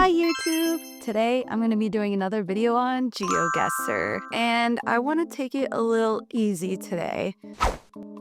Hi YouTube! Today I'm going to be doing another video on Geoguessr, and I want to take it a little easy today.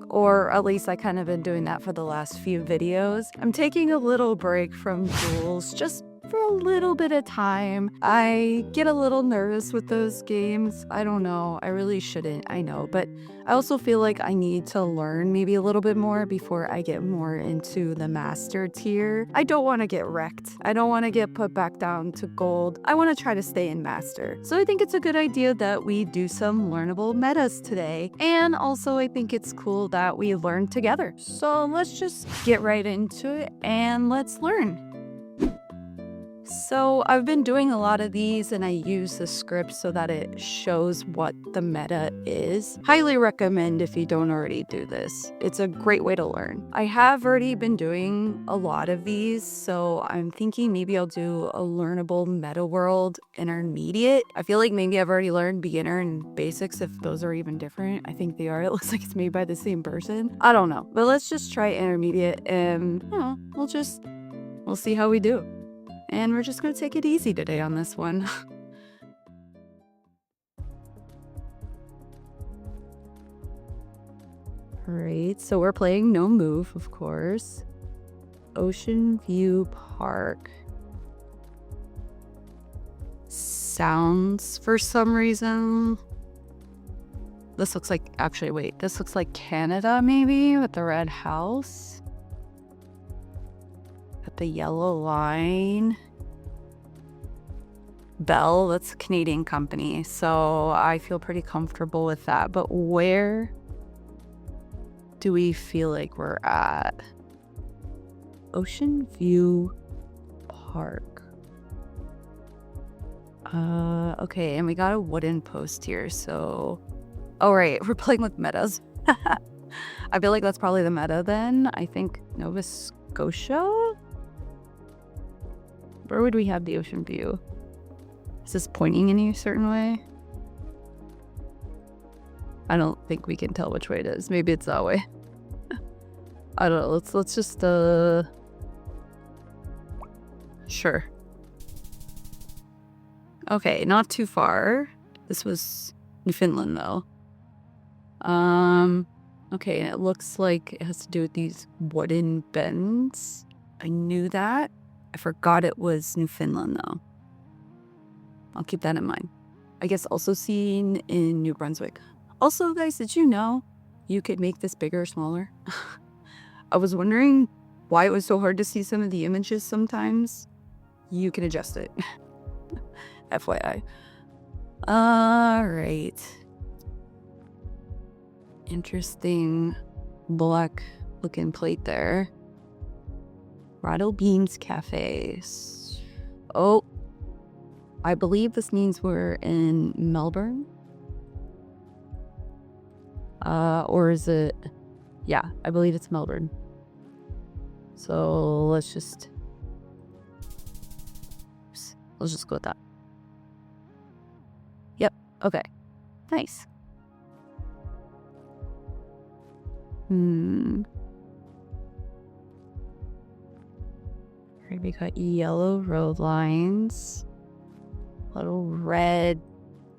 Or at least I kind of been doing that for the last few videos. I'm taking a little break from duels just for a little bit of time. I get a little nervous with those games. I don't know, I really shouldn't, I know, but I also feel like I need to learn maybe a little bit more before I get more into the master tier. I don't want to get wrecked. I don't want to get put back down to gold. I want to try to stay in master. So I think it's a good idea that we do some learnable metas today. And also I think it's cool that we learn together. So let's just get right into it and let's learn. So I've been doing a lot of these and I use the script so that it shows what the meta is. Highly recommend if you don't already do this. It's a great way to learn. I have already been doing a lot of these, so I'm thinking maybe I'll do a learnable meta world intermediate. I feel like maybe I've already learned beginner and basics, if those are even different. I think they are. It looks like it's made by the same person. I don't know, but let's just try intermediate and we'll see how we do. And we're just going to take it easy today on this one. Alright, so we're playing No Move, of course. Ocean View Park. Sounds for some reason. This looks like, actually, wait, this looks like Canada maybe with the red house. The yellow line. Bell, that's a Canadian company, so I feel pretty comfortable with that. But where do we feel like we're at? Ocean View Park. Okay, and we got a wooden post here, so... Oh, right, we're playing with metas. I feel like that's probably the meta then. I think Nova Scotia? Where would we have the ocean view? Is this pointing in a certain way? I don't think we can tell which way it is. Maybe it's that way. I don't know. Let's just sure. Okay, not too far. This was Newfoundland though. Okay, and it looks like it has to do with these wooden bends. I knew that. I forgot it was Newfoundland, though. I'll keep that in mind. I guess also seen in New Brunswick. Also, guys, did you know you could make this bigger or smaller? I was wondering why it was so hard to see some of the images sometimes. You can adjust it. FYI. Alright. Interesting black looking plate there. Rattle Beans Cafe. Oh, I believe this means we're in Melbourne. Or is it? Yeah, I believe it's Melbourne. So let's just go with that. Yep. Okay. Nice. We got yellow road lines, little red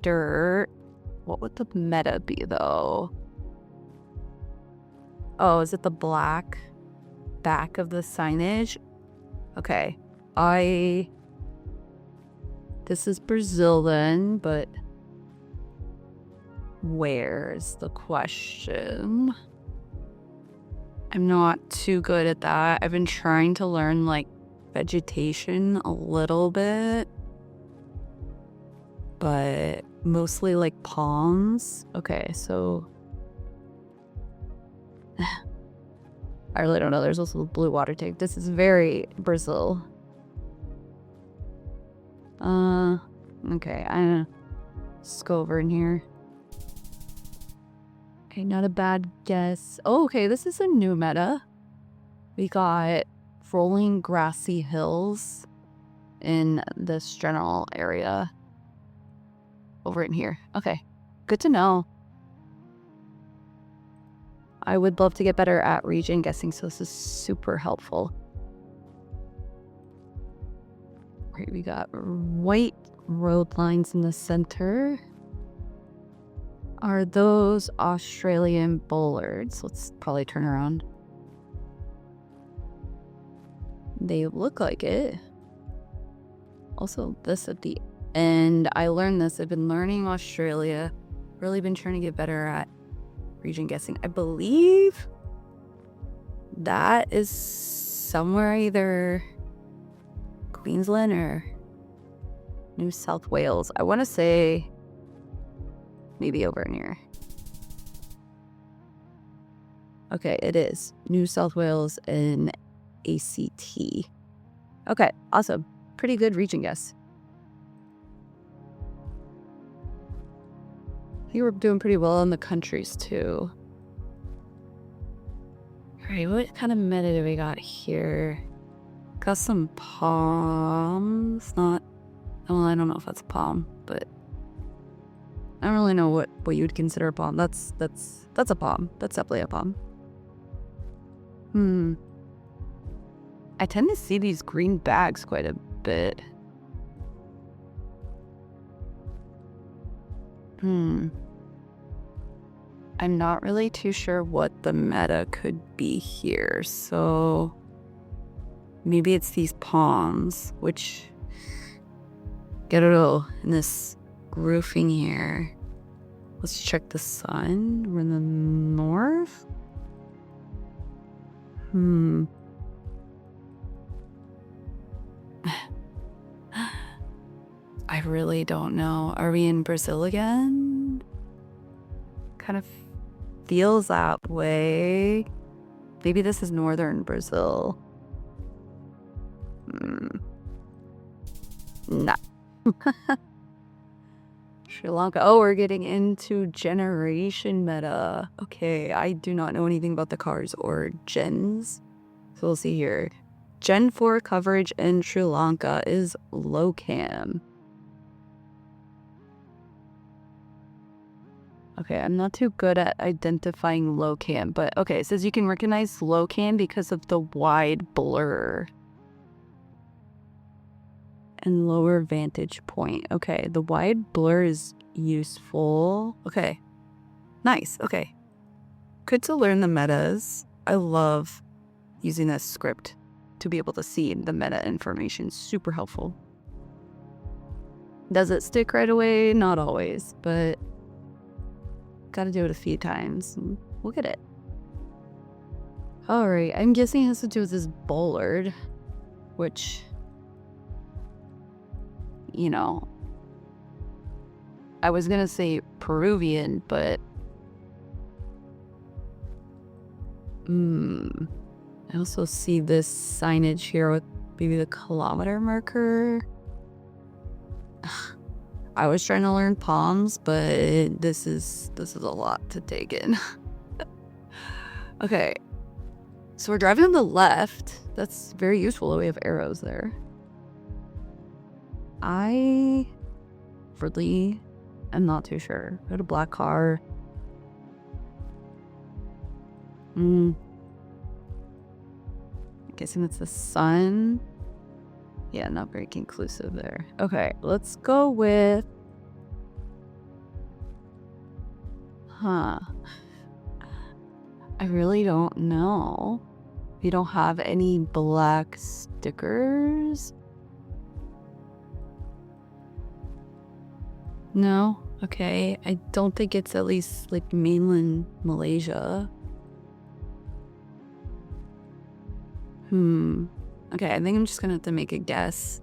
dirt. What would the meta be though? Oh, is it the black back of the signage? Okay, this is Brazil then, but where's the question? I'm not too good at that. I've been trying to learn like vegetation a little bit, but mostly like palms. Okay, so I really don't know. There's also the blue water tank. This is very Brazil. Okay, let's go over in here. Okay, not a bad guess. Oh, okay, this is a new meta. We got rolling grassy hills in this general area over in here. Okay, good to know. I would love to get better at region guessing, so this is super helpful. Right, we got white road lines in the center. Are those Australian bollards? Let's probably turn around. They look like it. Also, this at the end. I learned this. I've been learning Australia. Really been trying to get better at region guessing. I believe that is somewhere either Queensland or New South Wales. I want to say maybe over near. Okay, it is New South Wales and ACT. Okay, awesome. Pretty good region guess. I think we're doing pretty well in the countries too. All right, what kind of meta do we got here? Got some palms. Well, I don't know if that's a palm, but I don't really know what you would consider a palm. That's a palm. That's definitely a palm. I tend to see these green bags quite a bit. I'm not really too sure what the meta could be here, so maybe it's these palms, which get a little in this roofing here. Let's check the sun. We're in the north. I really don't know. Are we in Brazil again? Kind of feels that way. Maybe this is northern Brazil. Nah. Sri Lanka. Oh, we're getting into generation meta. Okay, I do not know anything about the cars or gens. So we'll see here. Gen 4 coverage in Sri Lanka is low cam. Okay, I'm not too good at identifying low cam, but okay, it says you can recognize low cam because of the wide blur and lower vantage point. Okay, the wide blur is useful. Okay, nice. Okay, good to learn the metas. I love using this script to be able to see the meta information. Super helpful. Does it stick right away? Not always, but gotta do it a few times. We'll get it. Alright, I'm guessing it has to do with this bollard, which, you know, I was gonna say Peruvian, but I also see this signage here with maybe the kilometer marker. I was trying to learn palms, but this is a lot to take in. Okay, so we're driving on the left. That's very useful. We have arrows there. I really am not too sure. We had a black car. I'm guessing it's the sun. Yeah, not very conclusive there. Okay, let's go with... I really don't know. We don't have any black stickers. No? Okay, I don't think it's at least like mainland Malaysia. Okay, I think I'm just gonna have to make a guess.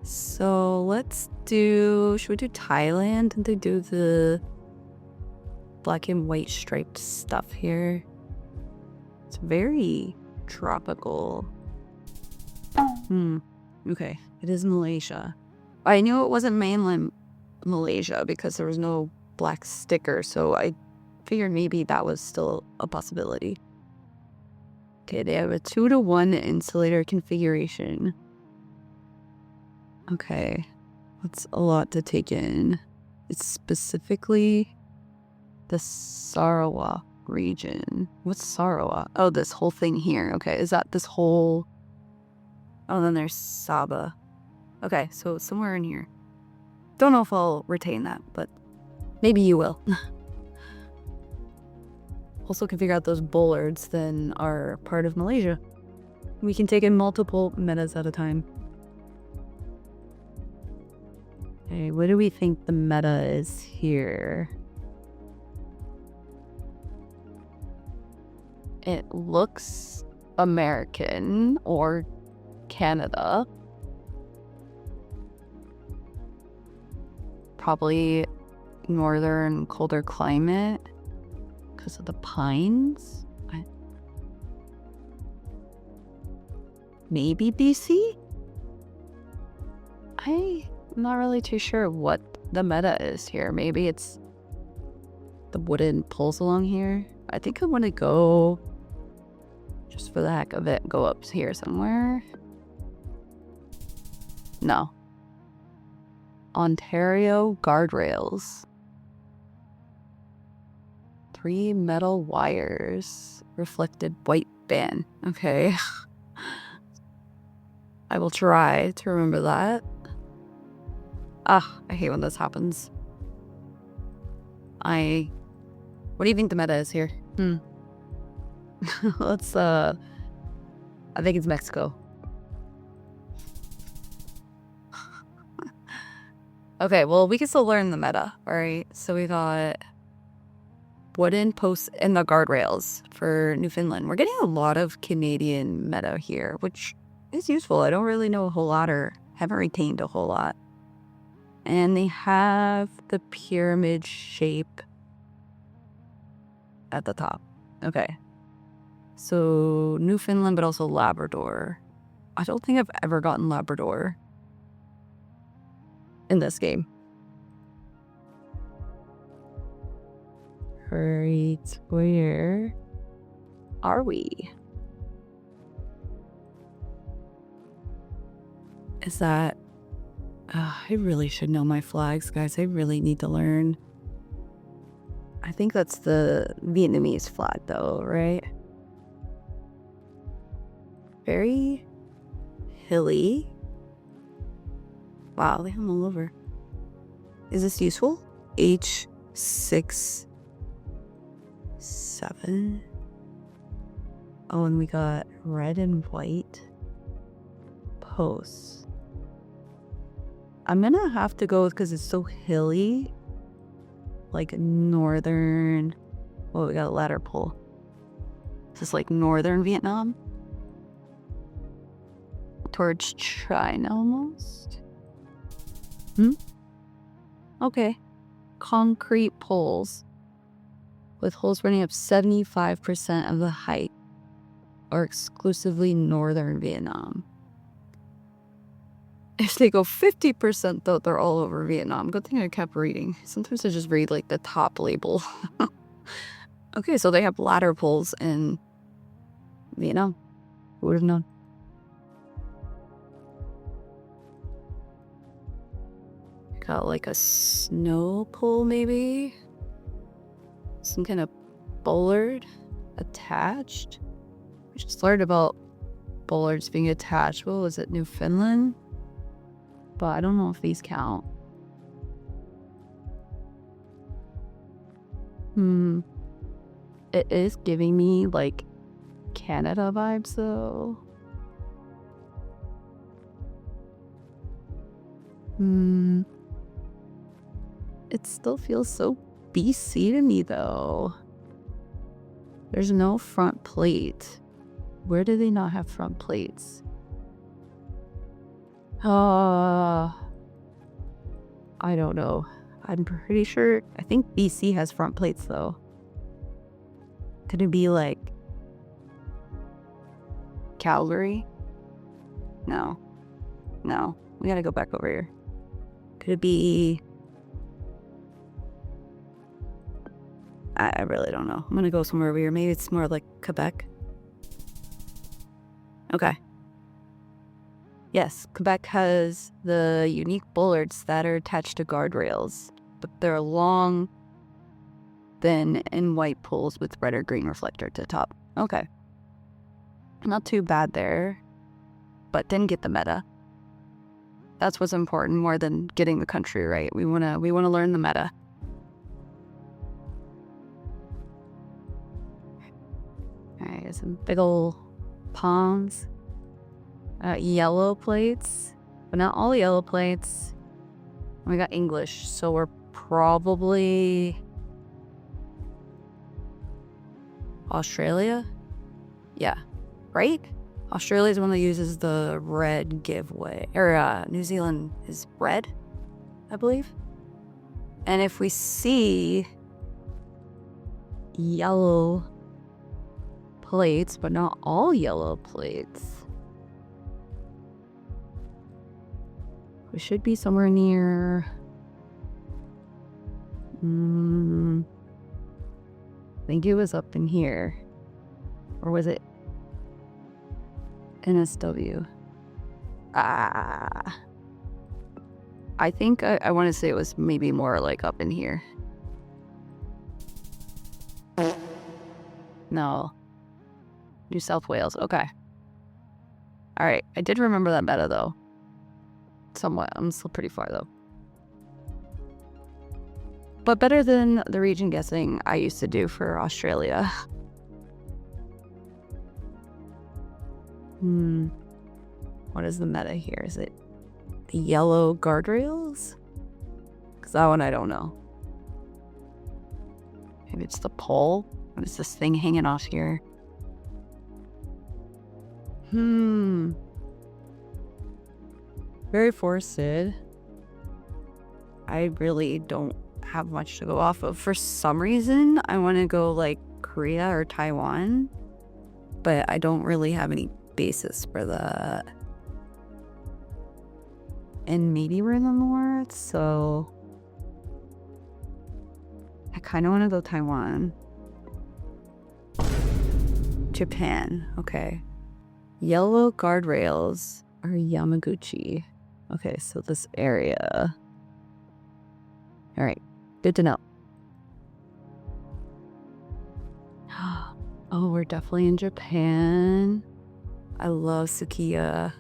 So let's do... Should we do Thailand? Didn't they do the black and white striped stuff here? It's very tropical. Okay, it is Malaysia. I knew it wasn't mainland Malaysia because there was no black sticker, so I figured maybe that was still a possibility. Okay, they have a 2-to-1 insulator configuration. Okay, that's a lot to take in. It's specifically the Sarawak region. What's Sarawak? Oh, this whole thing here. Okay, is that this whole... Oh, then there's Saba. Okay, so it's somewhere in here. Don't know if I'll retain that, but maybe you will. Also can figure out those bollards then are part of Malaysia. We can take in multiple metas at a time. Okay, what do we think the meta is here? It looks American or Canada. Probably northern colder climate because of the pines. Maybe BC? I'm not really too sure what the meta is here. Maybe it's the wooden poles along here. I think I want to go, just for the heck of it, go up here somewhere. No. Ontario guardrails. 3 metal wires. Reflected white band. Okay. I will try to remember that. I hate when this happens. What do you think the meta is here? Let's, I think it's Mexico. Okay, well, we can still learn the meta, alright? So we got wooden posts and the guardrails for Newfoundland. We're getting a lot of Canadian meta here, which is useful. I don't really know a whole lot or haven't retained a whole lot. And they have the pyramid shape at the top. Okay. So Newfoundland, but also Labrador. I don't think I've ever gotten Labrador in this game. Right, where are we? Is that... I really should know my flags, guys. I really need to learn. I think that's the Vietnamese flag, though, right? Very hilly. Wow, they have them all over. Is this useful? H6, 7. Oh, and we got red and white posts. I'm gonna have to go because it's so hilly. Like northern. Oh, we got a ladder pole. Is this like northern Vietnam? Towards China almost? Okay. Concrete poles with holes running up 75% of the height are exclusively northern Vietnam. If they go 50%, though, they're all over Vietnam. Good thing I kept reading. Sometimes I just read, like, the top label. Okay, so they have ladder poles in Vietnam. Who would have known? Got, like, a snow pole, maybe? Some kind of bollard attached? We just learned about bollards being attached. What was it, Newfoundland? But I don't know if these count. It is giving me, like, Canada vibes, though. It still feels so BC to me, though. There's no front plate. Where do they not have front plates? I don't know. I'm pretty sure. I think BC has front plates, though. Could it be like Calgary? No. No. We gotta go back over here. Could it be... I really don't know. I'm gonna go somewhere over here. Maybe it's more like Quebec. Okay. Yes, Quebec has the unique bollards that are attached to guardrails, but they're long, thin, and white poles with red or green reflector to the top. Okay. Not too bad there. but didn't get the meta. That's what's important more than getting the country right. We wanna learn the meta. All right, some big ol' palms. Yellow plates, but not all yellow plates. We got English, so we're probably Australia? Yeah, right? Australia is one that uses the red giveaway. Or New Zealand is red, I believe. And if we see yellow plates, but not all yellow plates, we should be somewhere near... I think it was up in here. Or was it NSW? I think I want to say it was maybe more like up in here. No. New South Wales. Okay. All right. I did remember that meta though. Somewhat. I'm still pretty far though. But better than the region guessing I used to do for Australia. What is the meta here? Is it the yellow guardrails? Because that one I don't know. Maybe it's the pole? What is this thing hanging off here? Very forested. I really don't have much to go off of. For some reason, I want to go like Korea or Taiwan, but I don't really have any basis for that. And maybe we're in the north, so I kind of want to go Taiwan. Japan, okay. Yellow guardrails are Yamaguchi. Okay, so this area. All right, good to know. Oh, we're definitely in Japan. I love Sukiya.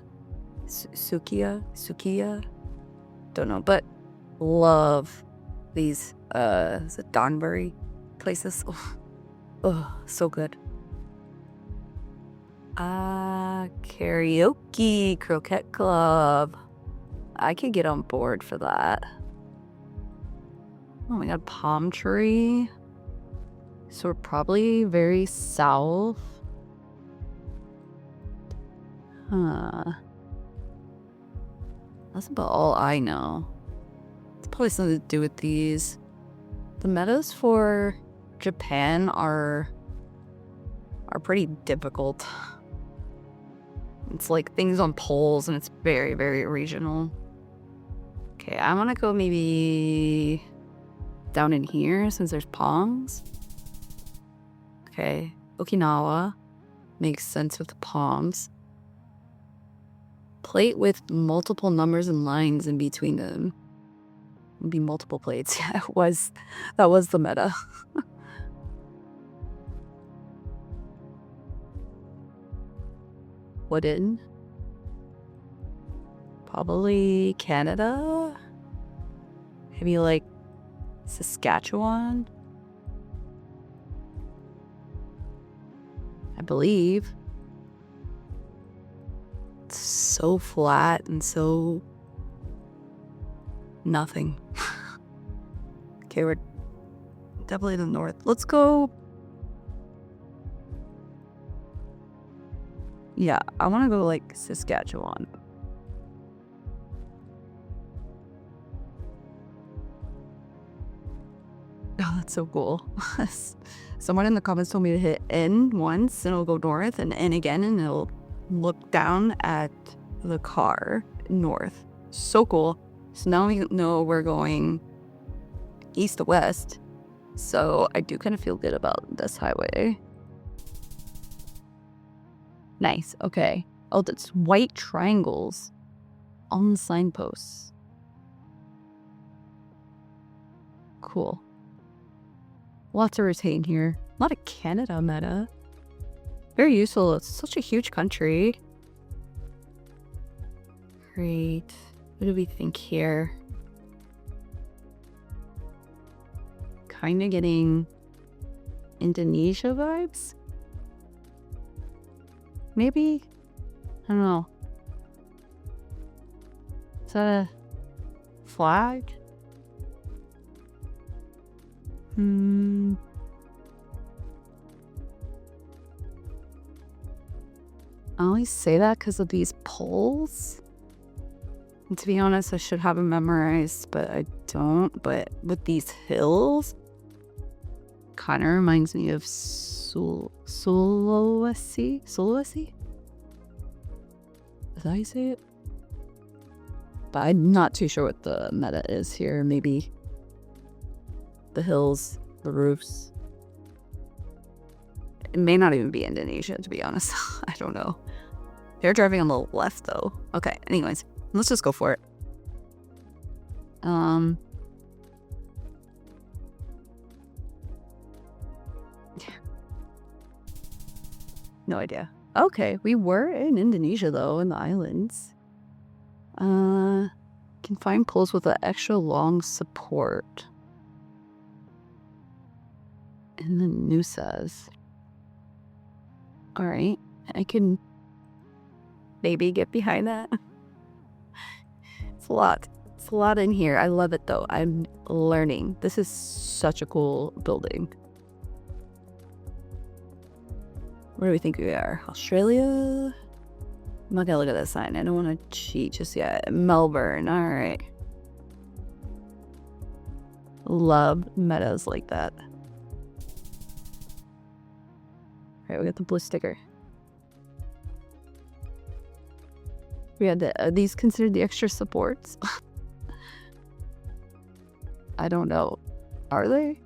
Sukiya? Don't know, but love these, is it Donbury places? Oh, so good. Karaoke Croquette Club. I could get on board for that. Oh my god, palm tree. So we're probably very south. That's about all I know. It's probably something to do with these. The metas for Japan are pretty difficult. It's like things on poles and it's very, very regional. Okay, I want to go maybe down in here since there's palms. Okay, Okinawa makes sense with the palms. Plate with multiple numbers and lines in between them. Would be multiple plates. Yeah, that was the meta. Wooden. Probably Canada. Maybe like Saskatchewan. I believe. It's so flat and so nothing. Okay, we're definitely in the north. Let's go. Yeah, I want to go like Saskatchewan. Oh, that's so cool. Someone in the comments told me to hit N once and it'll go north, and N again and it'll look down at the car north. So cool. So now we know we're going east to west. So I do kind of feel good about this highway. Nice. Okay. Oh, that's white triangles on signposts. Cool. Lots to retain here. A lot of Canada meta. Very useful. It's such a huge country. Great. What do we think here? Kind of getting Indonesia vibes? Maybe? I don't know. Is that a flag? I only say that because of these poles. And to be honest, I should have them memorized, but I don't. But with these hills, kind of reminds me of Sulawesi? Sulawesi? Is that how you say it? But I'm not too sure what the meta is here. Maybe the hills, the roofs. It may not even be Indonesia, to be honest. I don't know. They're driving on the left, though. Okay, anyways, let's just go for it. No idea. Okay, we were in Indonesia, though, in the islands. Can find poles with an extra long support. And the Nusas. Alright, I can maybe get behind that. It's a lot. It's a lot in here. I love it, though. I'm learning. This is such a cool building. Where do we think we are? Australia? I'm not gonna look at that sign. I don't want to cheat just yet. Melbourne. All right. Love metas like that. All right, we got the blue sticker. We had the, are these considered the extra supports? I don't know. Are they?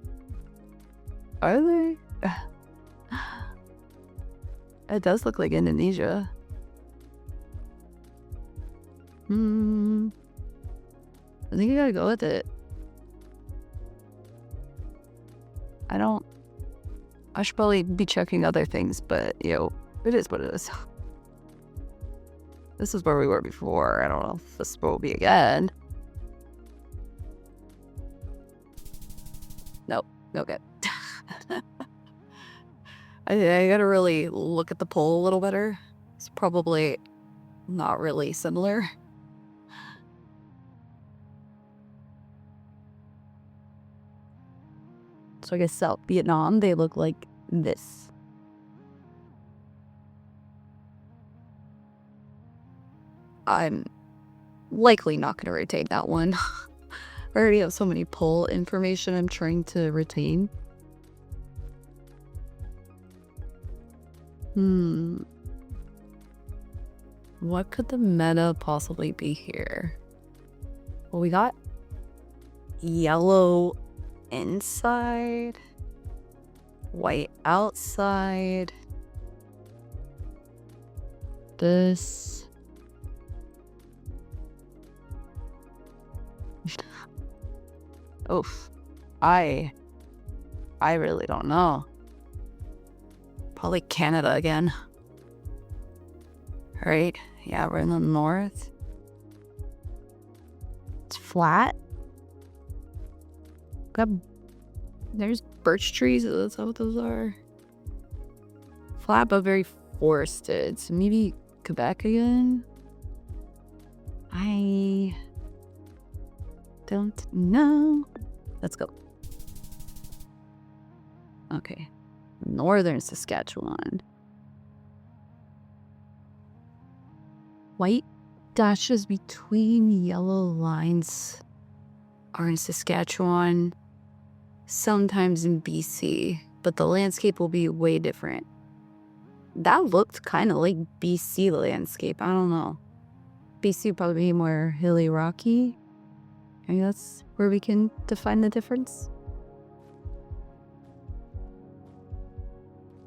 Are they? It does look like Indonesia. I think I gotta go with it. I should probably be checking other things, but, it is what it is. This is where we were before. I don't know if this will be again. Nope. Okay. I gotta really look at the pole a little better. It's probably not really similar. So I guess South Vietnam, they look like this. I'm likely not going to retain that one. I already have so many poll information I'm trying to retain. What could the meta possibly be here? Well, we got yellow inside, white outside. This. Oof. I really don't know. Probably Canada again. Right? Yeah, we're in the north. It's flat. There's birch trees. That's what those are. Flat but very forested. So maybe Quebec again? I don't know. Let's go. Okay. Northern Saskatchewan. White dashes between yellow lines are in Saskatchewan, sometimes in BC, but the landscape will be way different. That looked kind of like BC landscape. I don't know. BC would probably be more hilly, rocky. I mean, that's where we can define the difference.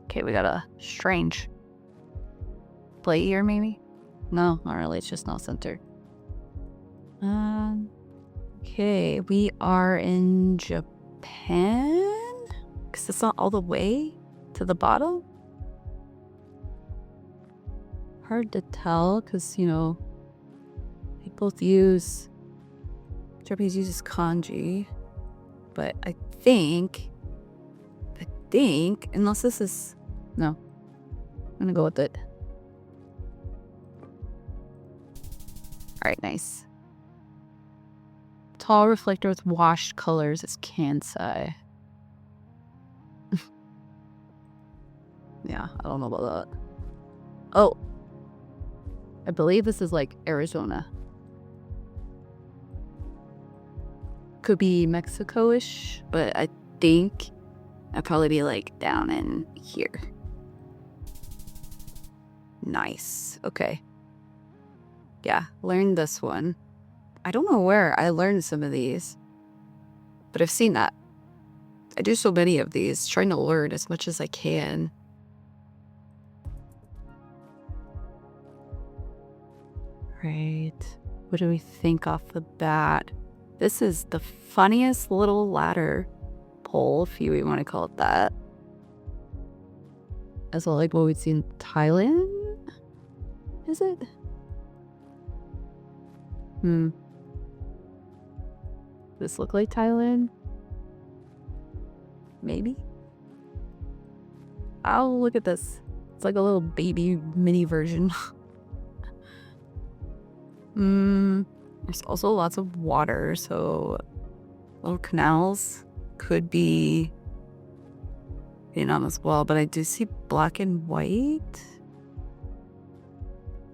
Okay, we got a strange plate here, maybe? No, not really. It's just not centered. Okay, we are in Japan? Because it's not all the way to the bottom? Hard to tell because, Both use... Japanese uses kanji. But I think, unless this is... No. I'm gonna go with it. Alright, nice. Tall reflector with washed colors is Kansai. Yeah, I don't know about that. Oh. I believe this is like Arizona. Could be Mexico-ish, but I think I'd probably be like down in here. Nice. Okay. Yeah, learned this one. I don't know where I learned some of these, but I've seen that. I do so many of these, trying to learn as much as I can. Right. What do we think off the bat? This is the funniest little ladder pole, if you want to call it that. As well, like what we'd see in Thailand? Is it? This look like Thailand? Maybe? Oh, look at this. It's like a little baby mini version. There's also lots of water, so little canals could be in on as well. But I do see black and white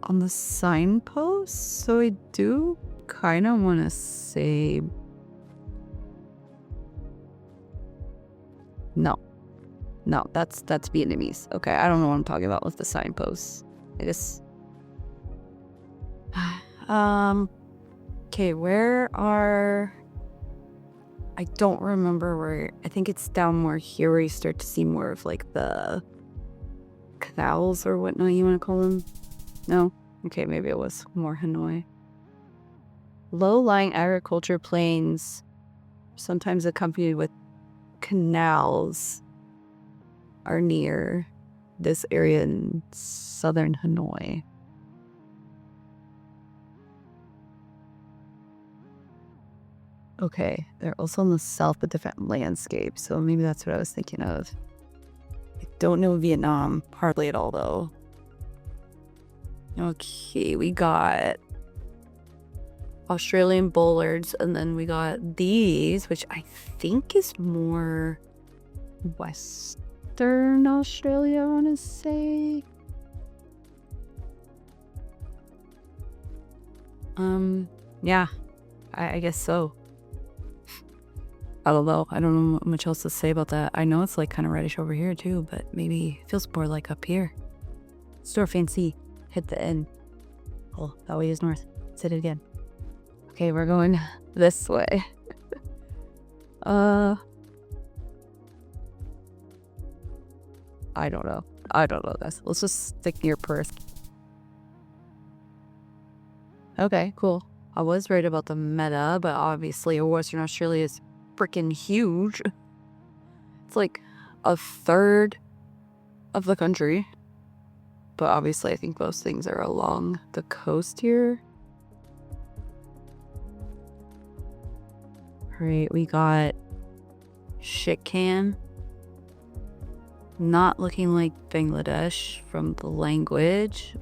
on the signpost, so I do kind of want to say no, that's Vietnamese. Okay, I don't know what I'm talking about with the signposts. I just okay, where are... I don't remember where... I think it's down more here where you start to see more of like the canals or whatnot you want to call them. No? Okay, maybe it was more Hanoi. Low-lying agriculture plains, sometimes accompanied with canals, are near this area in southern Hanoi. Okay, they're also in the south, but different landscape, so maybe that's what I was thinking of. I don't know Vietnam hardly at all, though. Okay, we got Australian bollards, and then we got these, which I think is more Western Australia, I want to say. Yeah, I guess so. I don't know. I don't know much else to say about that. I know it's like kind of reddish over here too, but maybe it feels more like up here. Store fancy. Hit the N. Oh, that way is north. Let's hit it again. Okay, we're going this way. I don't know. I don't know this. Let's just stick near Perth. Okay, cool. I was right about the meta, but obviously Western Australia is freaking huge. It's like a third of the country. But obviously I think most things are along the coast here. Alright, we got Shitcan. Not looking like Bangladesh from the language.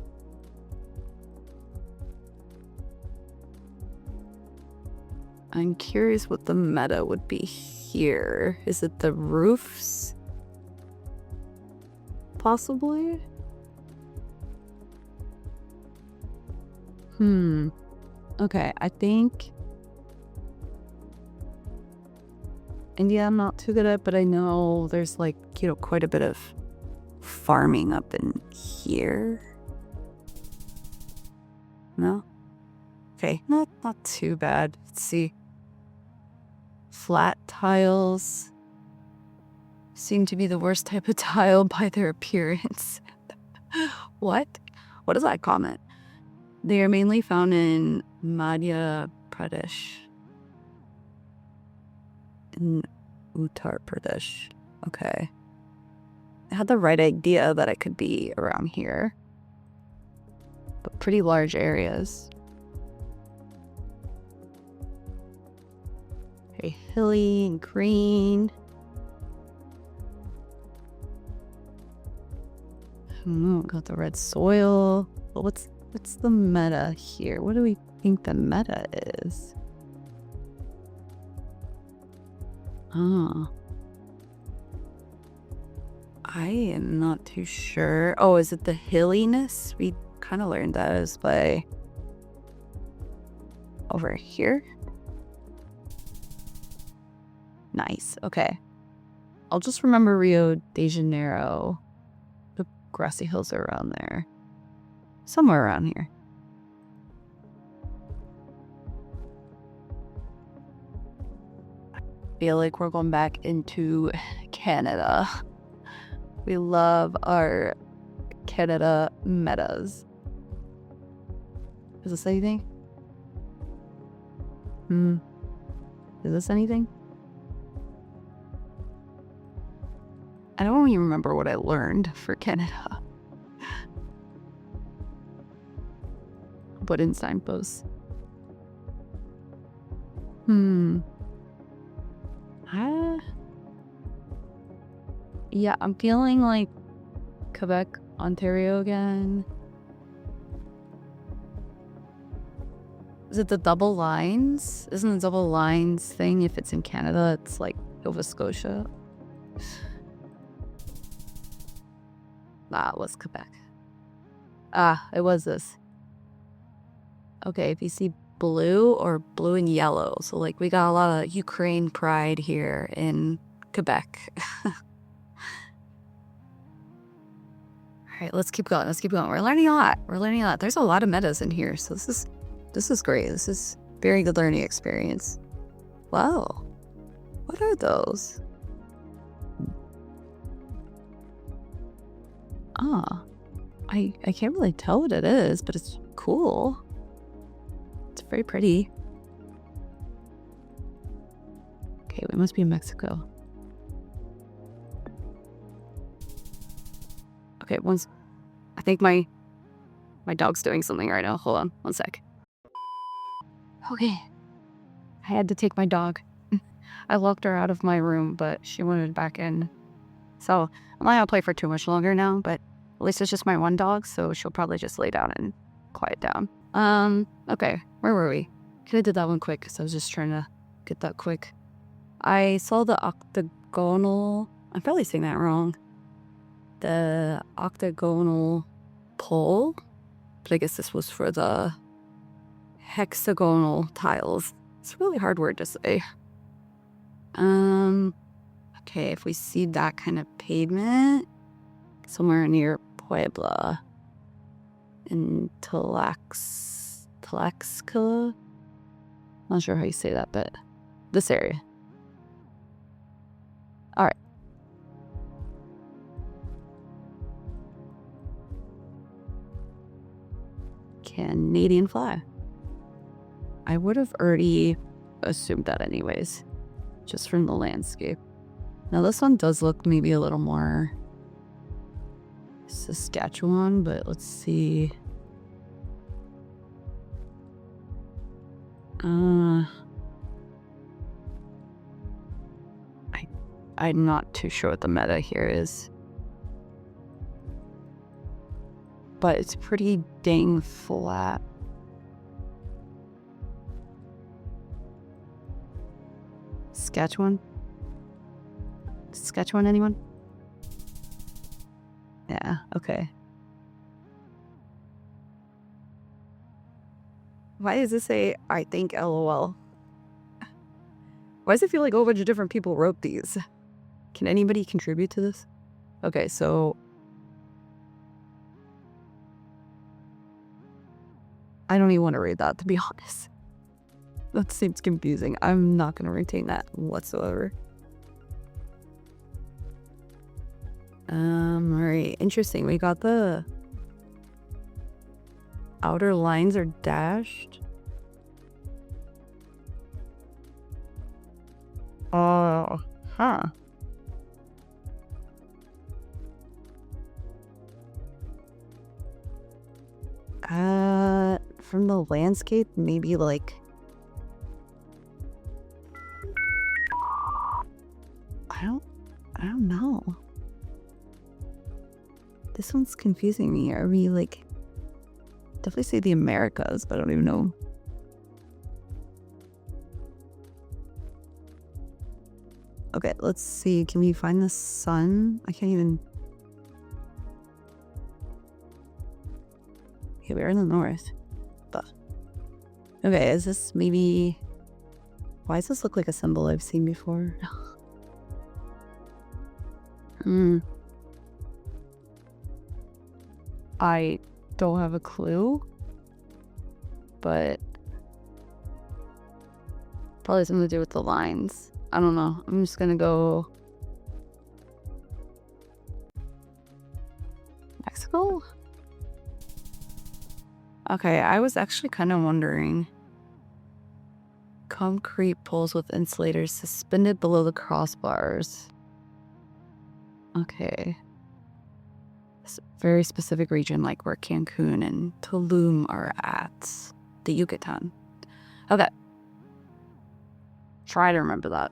I'm curious what the meta would be here. Is it the roofs? Possibly? Okay, I think India I'm not too good at, but I know there's like, you know, quite a bit of farming up in here. No? Okay, not too bad. Let's see. Flat tiles seem to be the worst type of tile by their appearance. What? What is that comment? They are mainly found in Madhya Pradesh. In Uttar Pradesh. Okay. I had the right idea that it could be around here. But pretty large areas. very hilly and green. Got the red soil. But what's the meta here? What do we think the meta is? I am not too sure. Oh, is it the hilliness? We kind of learned that is by over here. Nice. Okay. I'll just remember Rio de Janeiro. The grassy hills are around there. Somewhere around here. I feel like we're going back into Canada. We love our Canada metas. Is this anything? Is this anything? I don't even remember what I learned for Canada. Put in signposts. Yeah, I'm feeling like Quebec, Ontario again. Is it the double lines? Isn't the double lines thing, if it's in Canada, it's like Nova Scotia? It was Quebec. It was this. Okay, if you see blue or blue and yellow. So like we got a lot of Ukraine pride here in Quebec. All right, let's keep going. We're learning a lot. There's a lot of metas in here. So this is great. This is very good learning experience. Wow. What are those? I can't really tell what it is, but it's cool. It's very pretty. Okay, we must be in Mexico. Okay, I think my dog's doing something right now. Hold on, one sec. Okay. I had to take my dog. I locked her out of my room, but she wanted back in. So I'm not gonna play for too much longer now, but at least it's just my one dog, so she'll probably just lay down and quiet down. Okay, where were we? Could have did that one quick, because I was just trying to get that quick. I saw the octagonal, I'm probably saying that wrong, the octagonal pole, but I guess this was for the hexagonal tiles. It's a really hard word to say. Okay, if we see that kind of pavement somewhere near Puebla in Tlaxcala, not sure how you say that, but this area. All right. Canadian flag. I would have already assumed that anyways, just from the landscape. Now this one does look maybe a little more Saskatchewan, but let's see. I'm not too sure what the meta here is, but it's pretty dang flat. Saskatchewan? Saskatchewan, anyone? Yeah, okay. Why does this say, I think LOL? Why does it feel like a whole bunch of different people wrote these? Can anybody contribute to this? Okay, so I don't even want to read that, to be honest. That seems confusing. I'm not going to retain that whatsoever. Alright, interesting. We got the outer lines are dashed. Oh, huh. From the landscape, maybe like I don't know. This one's confusing me. Are we like, definitely say the Americas, but I don't even know. Okay, let's see. Can we find the sun? I can't even. Okay, we're in the north. But okay, is this maybe? Why does this look like a symbol I've seen before? I don't have a clue, but probably something to do with the lines. I don't know. I'm just gonna go Mexico? Okay, I was actually kind of wondering. Concrete poles with insulators suspended below the crossbars. Okay. It's a very specific region, like where Cancun and Tulum are at. The Yucatan. Okay. Try to remember that.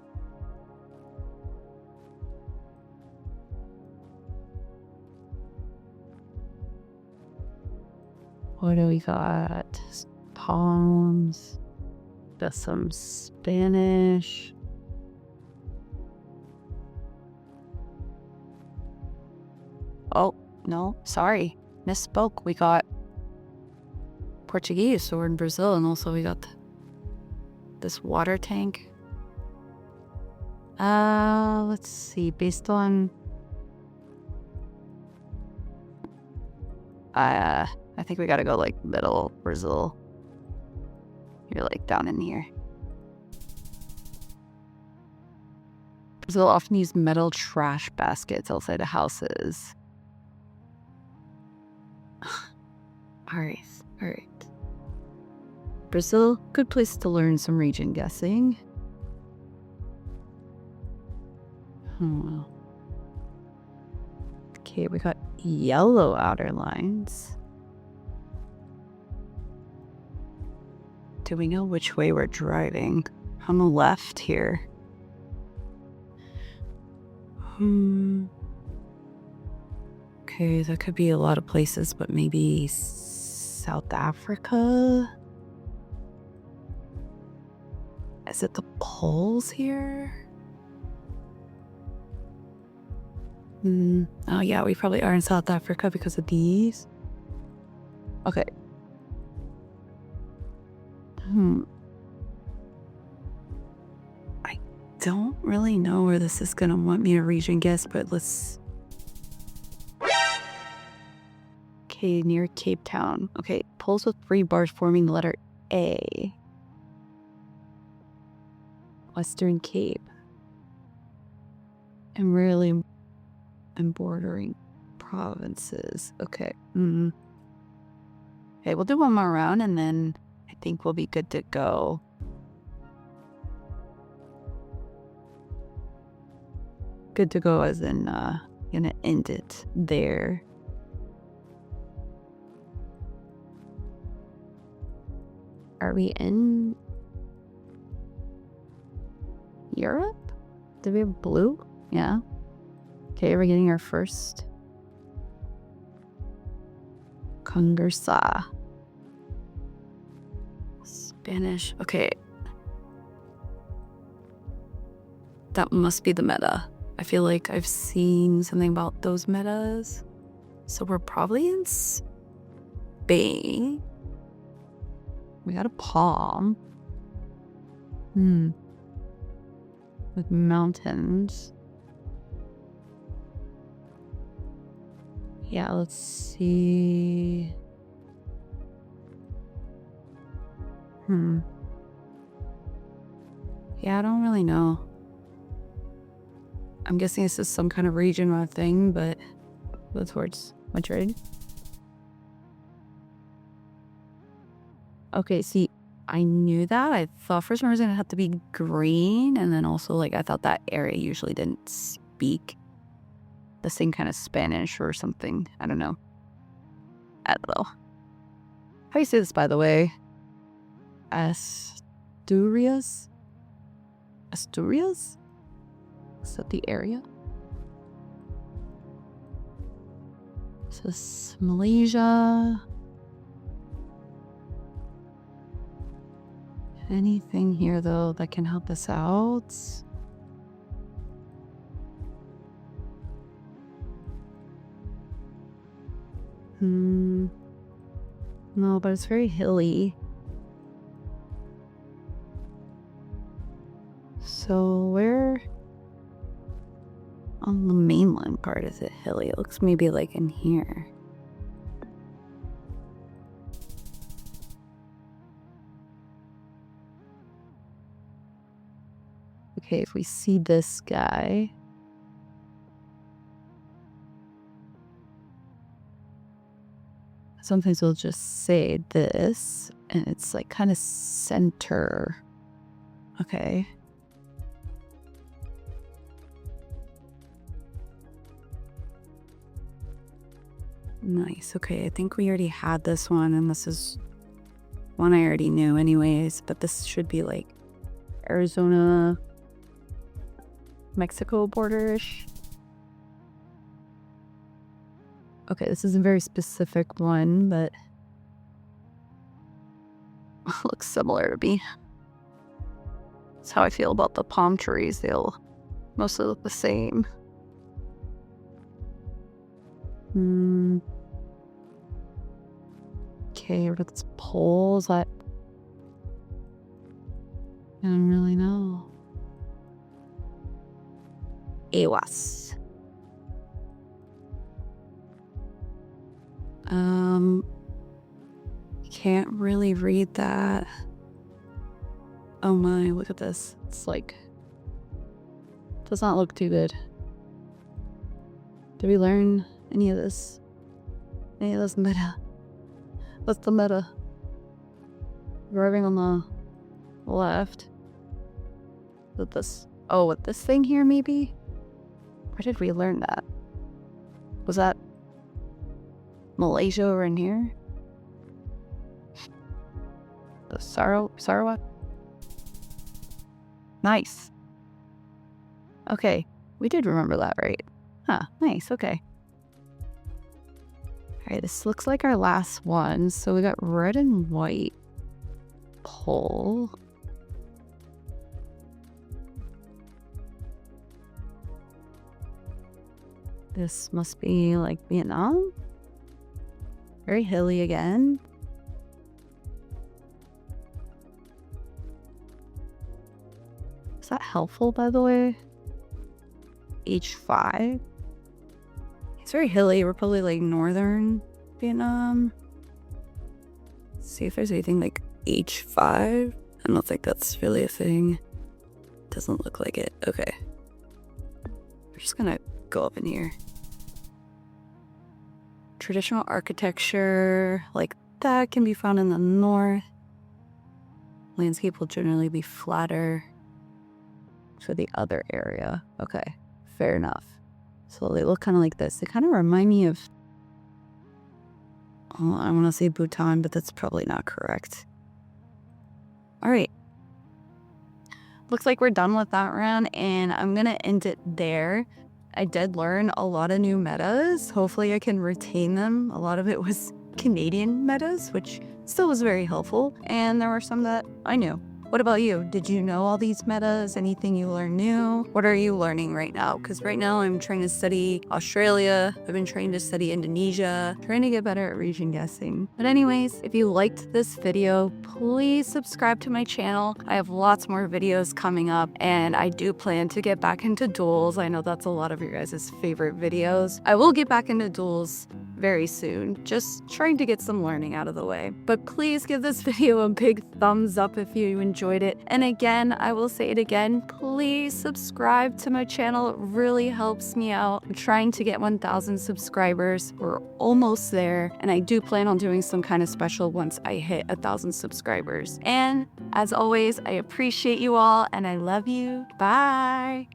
What do we got? Palms. Got some Spanish. Oh, no, sorry. Misspoke. We got Portuguese, so we're in Brazil, and also we got this water tank. Let's see. Based on I think we gotta go like middle Brazil. You're like down in here. Brazil often use metal trash baskets outside of houses. Alright. Brazil, good place to learn some region guessing. Okay, we got yellow outer lines. Do we know which way we're driving? On the left here. Okay, that could be a lot of places, but maybe South Africa? Is it the poles here? Oh yeah, we probably are in South Africa because of these. Okay. I don't really know where this is gonna want me to region guess, but let's... Okay, near Cape Town. Okay, poles with 3 bars forming the letter A. Western Cape. And really and bordering provinces. Okay. Okay, we'll do one more round and then I think we'll be good to go. Good to go as in gonna end it there. Are we in Europe? Do we have blue? Yeah. Okay, we're getting our first Conversa. Spanish. Okay. That must be the meta. I feel like I've seen something about those metas. So we're probably in Spain. We got a palm. With mountains. Yeah, let's see. Yeah, I don't really know. I'm guessing this is some kind of regional thing, but go towards Madrid. Okay, see, I knew that. I thought for some reason it had to be green, and then also like I thought that area usually didn't speak the same kind of Spanish or something. I don't know. I don't know. How do you say this, by the way? Asturias? Asturias? Is that the area? So this is Malaysia. Anything here though that can help us out? No, but it's very hilly. So where on the mainland part is it hilly? It looks maybe like in here. Okay, if we see this guy. Sometimes we'll just say this, and it's like kind of center. Okay. Nice. Okay, I think we already had this one, and this is one I already knew anyways, but this should be like Arizona, Mexico border-ish. Okay, this is a very specific one, but looks similar to me. That's how I feel about the palm trees. They'll mostly look the same. Okay, what are these poles? I don't really know. AWAS. Can't really read that. Oh my, look at this. It's like, does not look too good. Did we learn any of this? Any of this meta? What's the meta? Driving on the left. With this, oh, with this thing here maybe? Where did we learn that? Was that Malaysia over in here? The Sarawak? Nice. Okay, we did remember that, right? Huh, nice, okay. Alright, this looks like our last one. So we got red and white pole. This must be like Vietnam. Very hilly again. Is that helpful, by the way? H5. It's very hilly. We're probably like northern Vietnam. Let's see if there's anything like H5. I don't think that's really a thing. Doesn't look like it. Okay. We're just gonna go up in here. Traditional architecture like that can be found in the north. Landscape will generally be flatter for the other area. Okay, fair enough. So they look kind of like this. They kind of remind me of, oh, I want to say Bhutan, but that's probably not correct. All right. Looks like we're done with that round, and I'm going to end it there. I did learn a lot of new metas. Hopefully I can retain them. A lot of it was Canadian metas, which still was very helpful. And there were some that I knew. What about you? Did you know all these metas? Anything you learned new? What are you learning right now? Because right now I'm trying to study Australia. I've been trying to study Indonesia, trying to get better at region guessing. But anyways, if you liked this video, please subscribe to my channel. I have lots more videos coming up, and I do plan to get back into duels. I know that's a lot of your guys' favorite videos. I will get back into duels very soon, just trying to get some learning out of the way. But please give this video a big thumbs up if you enjoyed it. And again, I will say it again, please subscribe to my channel. It really helps me out. I'm trying to get 1,000 subscribers. We're almost there, and I do plan on doing some kind of special once I hit 1,000 subscribers. And as always, I appreciate you all, and I love you. Bye.